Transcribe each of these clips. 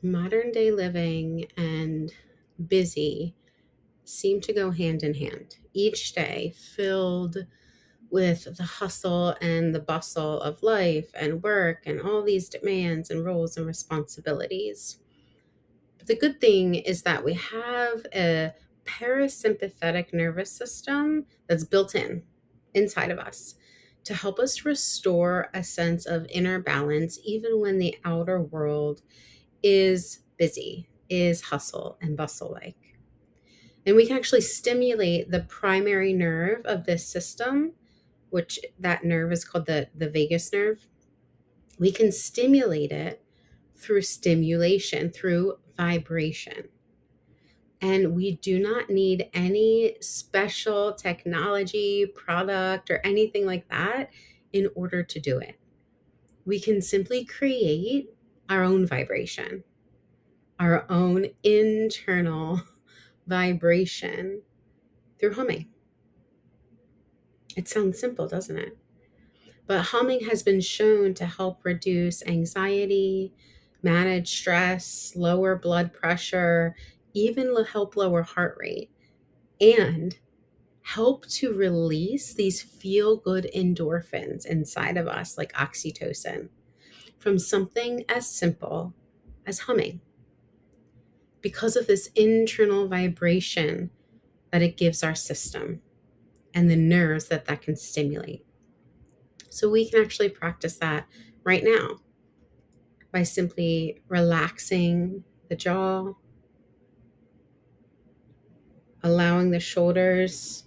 modern day living and busy seem to go hand in hand. Each day filled with the hustle and the bustle of life and work and all these demands and roles and responsibilities. But the good thing is that we have a parasympathetic nervous system that's built inside of us to help us restore a sense of inner balance, even when the outer world is busy, is hustle and bustle like. And we can actually stimulate the primary nerve of this system, which that nerve is called the vagus nerve. We can stimulate it through stimulation, through vibration. And we do not need any special technology, product, or anything like that in order to do it. We can simply create our own vibration, our own internal vibration through humming. It sounds simple, doesn't it? But humming has been shown to help reduce anxiety, manage stress, lower blood pressure, even help lower heart rate, and help to release these feel good endorphins inside of us, like oxytocin, from something as simple as humming, because of this internal vibration that it gives our system and the nerves that can stimulate. So we can actually practice that right now by simply relaxing the jaw, allowing the shoulders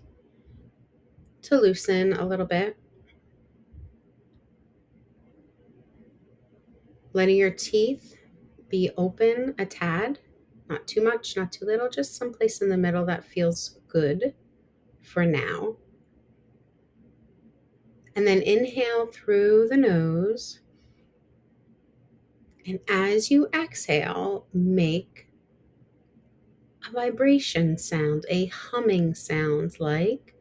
to loosen a little bit, letting your teeth be open a tad, not too much, not too little, just someplace in the middle that feels good for now. And then inhale through the nose. And as you exhale, make a vibration sound, a humming sound like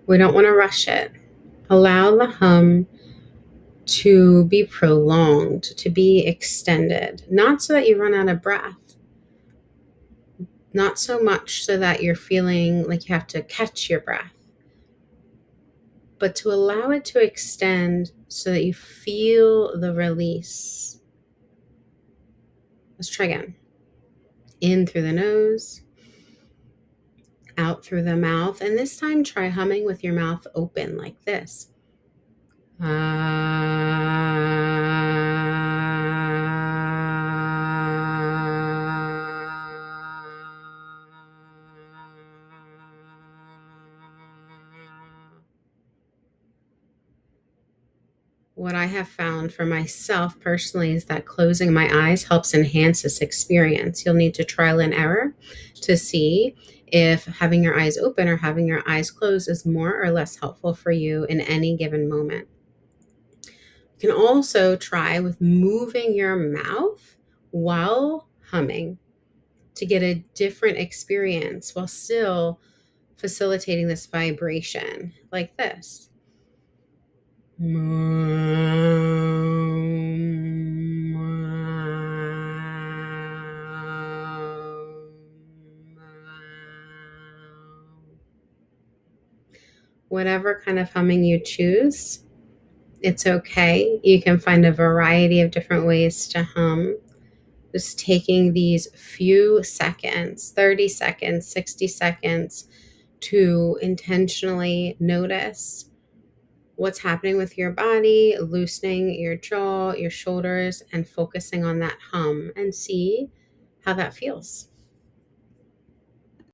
We don't want to rush it. Allow the hum to be prolonged, to be extended, not so that you run out of breath, not so much so that you're feeling like you have to catch your breath, but to allow it to extend so that you feel the release. Let's try again. In through the nose, out through the mouth, and this time try humming with your mouth open like this. What I have found for myself personally is that closing my eyes helps enhance this experience. You'll need to trial and error to see if having your eyes open or having your eyes closed is more or less helpful for you in any given moment. You can also try with moving your mouth while humming to get a different experience while still facilitating this vibration like this. Whatever kind of humming you choose, it's okay. You can find a variety of different ways to hum. Just taking these few seconds, 30 seconds, 60 seconds, to intentionally notice what's happening with your body, loosening your jaw, your shoulders, and focusing on that hum, and see how that feels.